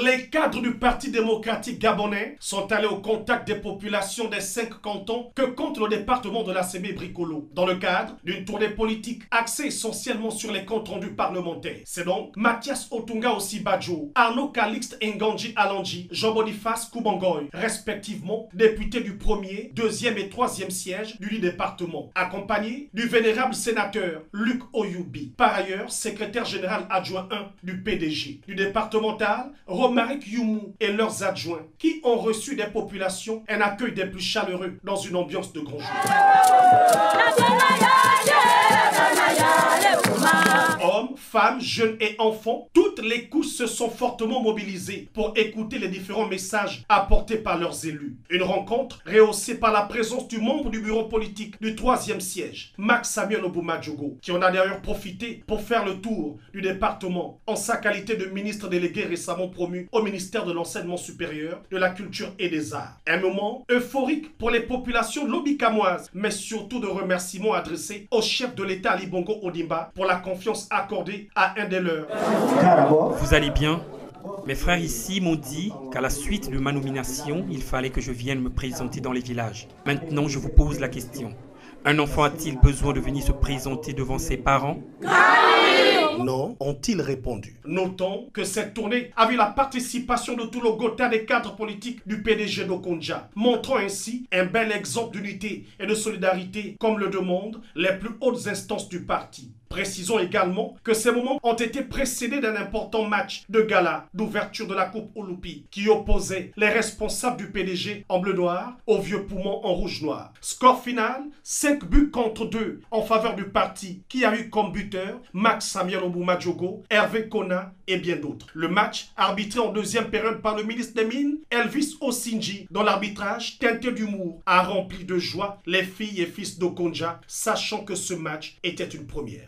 Les cadres du Parti démocratique gabonais sont allés au contact des populations des 5 cantons que compte le département de l'ACB Bricolo, dans le cadre d'une tournée politique axée essentiellement sur les comptes rendus parlementaires. C'est donc Mathias Otunga Osibadjo, Arnaud Calixte Nganji Alanji, Jean-Boniface Koubangoy, respectivement députés du 1er, 2e et 3e siège du département, accompagnés du vénérable sénateur Luc Oyoubi, par ailleurs secrétaire général adjoint 1 du PDG, du départemental Romaric Youmou et leurs adjoints, qui ont reçu des populations un accueil des plus chaleureux dans une ambiance de grand jour. Hommes, femmes, jeunes et enfants, toutes les couches se sont fortement mobilisées pour écouter les différents messages apportés par leurs élus. Une rencontre rehaussée par la présence du membre du bureau politique du 3e siège, Max Samuel Obumadjogo, qui en a d'ailleurs profité pour faire le tour du département en sa qualité de ministre délégué récemment promu au ministère de l'Enseignement supérieur, de la Culture et des Arts. Un moment euphorique pour les populations lobikamoises, mais surtout de remerciements adressés au chef de l'État Ali Bongo Ondimba pour la confiance accordée à un des leurs. Vous allez bien? Mes frères ici m'ont dit qu'à la suite de ma nomination, il fallait que je vienne me présenter dans les villages. Maintenant, je vous pose la question. Un enfant a-t-il besoin de venir se présenter devant ses parents? Non, ont-ils répondu. Notons que cette tournée a vu la participation de tout le Gotha des cadres politiques du PDG d'Okonja, montrant ainsi un bel exemple d'unité et de solidarité comme le demandent les plus hautes instances du parti. Précisons également que ces moments ont été précédés d'un important match de gala d'ouverture de la Coupe Olupi qui opposait les responsables du PDG en bleu-noir aux vieux poumons en rouge-noir. Score final, 5 buts contre 2 en faveur du parti qui a eu comme buteur Max Samuel Obumadjogo, Hervé Kona et bien d'autres. Le match, arbitré en deuxième période par le ministre des Mines, Elvis Osinji, dont l'arbitrage teinté d'humour a rempli de joie les filles et fils d'Okonja, sachant que ce match était une première.